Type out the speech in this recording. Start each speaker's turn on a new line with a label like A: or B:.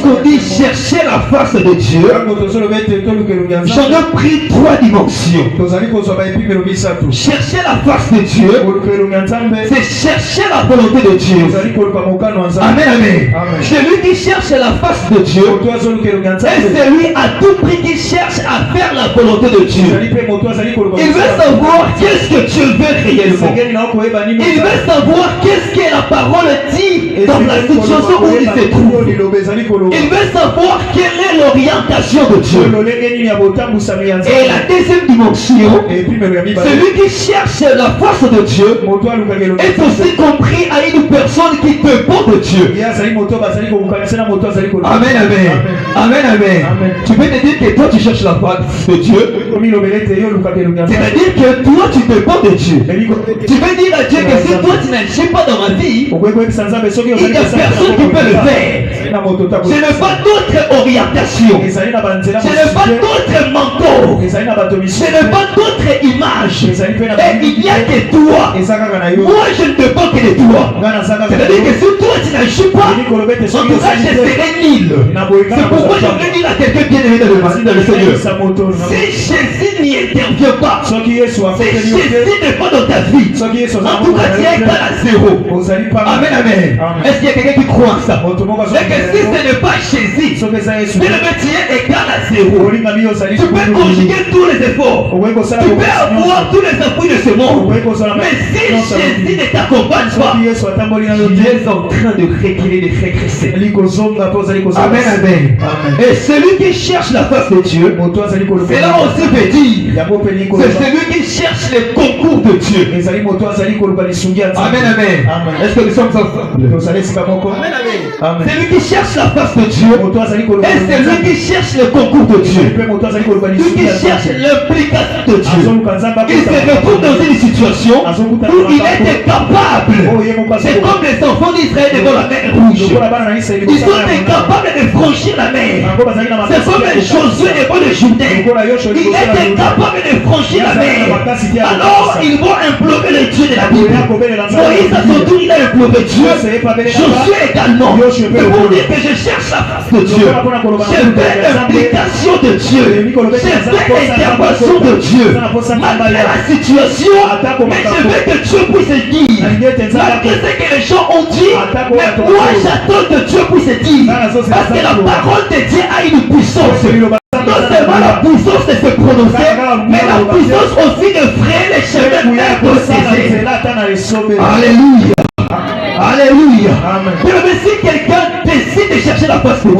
A: Lorsqu'on dit chercher la face de Dieu, j'en ai pris 3 dimensions. Chercher la face de Dieu, c'est chercher la volonté de Dieu. Amen, amen. Celui qui cherche la face de Dieu est celui à tout prix qui cherche à faire la volonté de Dieu. Il veut savoir qu'est-ce que Dieu veut réellement. Il veut savoir qu'est-ce que la parole dit dans la situation où il se trouve. Il veut savoir quelle est l'orientation de Dieu. Et la deuxième dimension, celui qui cherche la face de Dieu est aussi compris à une personne qui dépend de Dieu. Amen, amen. Amen, amen. Tu peux te dire que toi tu cherches la face de Dieu. C'est-à-dire que toi tu dépends de Dieu. Tu peux dire à Dieu que si toi tu n'agis pas dans ma vie, il n'y a personne qui peut le faire. Je n'ai pas d'autre orientation. Je n'ai pas d'autre mentor. Je n'ai pas d'autre image. Et il n'y a que toi. Moi je ne dépends que de toi. C'est-à-dire que si toi tu n'agis pas, en tout cas je serai nul. C'est pourquoi je voulais dire à quelqu'un bien aimé dans le Seigneur. Si Jésus n'y intervient pas, si Jésus n'est pas dans ta vie, en tout cas tu es égal à 0. Amen, amen. Est-ce qu'il y a quelqu'un qui croit en ça? C'est que si ce n'est pas Jésus, tu es égal à 0. Tu peux conjuguer tous les efforts. Tu peux avoir tous les appuis de ce monde. Mais si Jésus ne t'accompagne pas, tu es en train de reculer, de régresser. Amen, amen. Et celui qui cherche la face de Dieu, c'est là aussi veut dire, c'est celui qui cherche les concours de Dieu. Amen, amen. Est-ce que nous sommes ensemble? Amen, amen. Celui qui cherche la face de Dieu est celui qui cherche le concours de Dieu. Celui qui cherche l'implication de Dieu. Il se retrouve dans une situation où il est incapable. C'est comme les enfants d'Israël devant la mer rouge. Ils sont incapables de franchir la mer. C'est comme Josué devant le Jourdain. Il est incapable de franchir la mer. Alors ils vont implorer le Dieu de la Bible. Moïse à son tour il a imploré Dieu. Josué également. C'est pour dire que je cherche la face de Dieu. Je veux l'implication de Dieu. Je veux l'intervention de Dieu. Malgré la situation, mais je veux que Dieu puisse dire. Malgré ce que les gens ont dit, mais moi j'attends que Dieu puisse dire. Parce que la parole de Dieu a une puissance. Non seulement la puissance de se prononcer, mais la puissance aussi de frayer les chemins impossibles. Alléluia. Alléluia. Mais si quelqu'un décide de chercher la face de Dieu,